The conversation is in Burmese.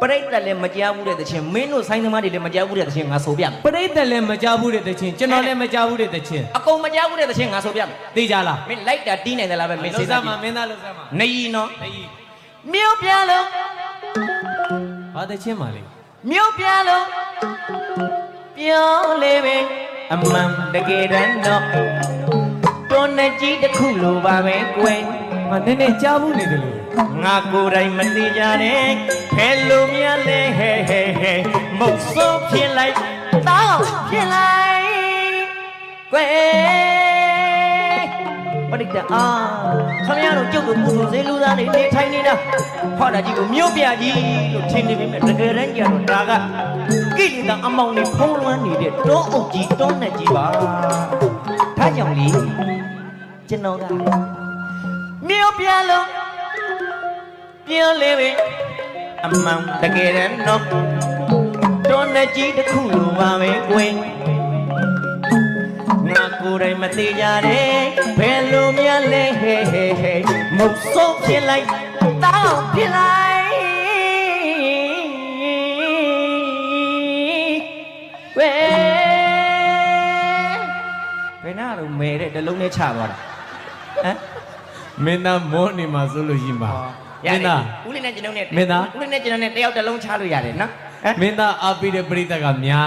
ပရိသတ်လည်းမကြားဘူးတဲ့တခြင်းမင်းတို့ဆိုင်သမားတွေလည်းမကြားဘူးတဲ့တခြင်းငါဆိုပြမယ် ပရိသတ်လည်းမကြားဘူးတဲ့တခြင်းကျွန်တော်လည်းမကြားဘူးတဲ့တခြင်း အကုန်မကြားဘူးတဲ့တခြင်းငါဆိုပြမယ် သိကြလား မင်းလိုက်တာတီးနိုင်တယ်လားပဲမင်း လှု စေး ပ် စား စမ်းမှာမင်းသားလှုပ်စမ်းမှာ နေကြီးနော် အေး မြို့ပြလုံး ဘာတခြင်းပါလဲ မြို့ပြလုံးပြောလေပဲအမှန်တကယ်တမ်းတော့တွန်းနေကြီးတစ်ခုလိုပါပဲကွယ် ငါနည်းနည်းကြားဘူးနေတယ်လို့ ငါကိုယ်တိုင်မသိကြတဲ့ဖဲလိုများလဲဟဲဟဲဟဲမုတ်ဆိုးဖြစ်လိုက်တောင်းဖြစ်လိုက်ကွယ်ပရိသတ်အားခမရတို့ကျုပ်တို့ပူဇော်စေလူသားတွေနေထိုင်နေတာဟောတာကြီးကိုမြို့ပြကြီးလို့ထင်နေပေမဲ့တကယ်တမ်းကျတော့ဒါကကိလေသာအမောင်တွေဖုံးလွှမ်းနေတဲ့တောအုပ်ကြီးတောနဲ့ကြီးပါဒါကြောင့်လေကျွန်တော်ကမြို့ပြလုံးပြောလေပဲအမှန်တကယ်တမ်းတော့တွန်းတဲ့ကြီးတစ်ခုလိုပါပဲကွယ်ငါကိုယ်တိုင်မသေးကြတဲ့ဘယ်လိုများလဲဟဲဟဲဟဲမုတ်ဆိုးဖြစ်လိုက်တောင်းဖြစ်လိုက်ဝဲဘယ်နာတော့မဲတဲ့တလုံးနဲ့ချသွားတာဟမ် မင်းသားမောနေမှာဆိုလို့ရှိမှာမင်းသား ဦးလေးနဲ့ကျွန်တော်နဲ့ မင်းသား ဦးလေးနဲ့ကျွန်တော်နဲ့တယောက်တစ်လုံးချလို့ရတယ်နော် မင်းသားအားပေးတဲ့ပရိသတ်ကများ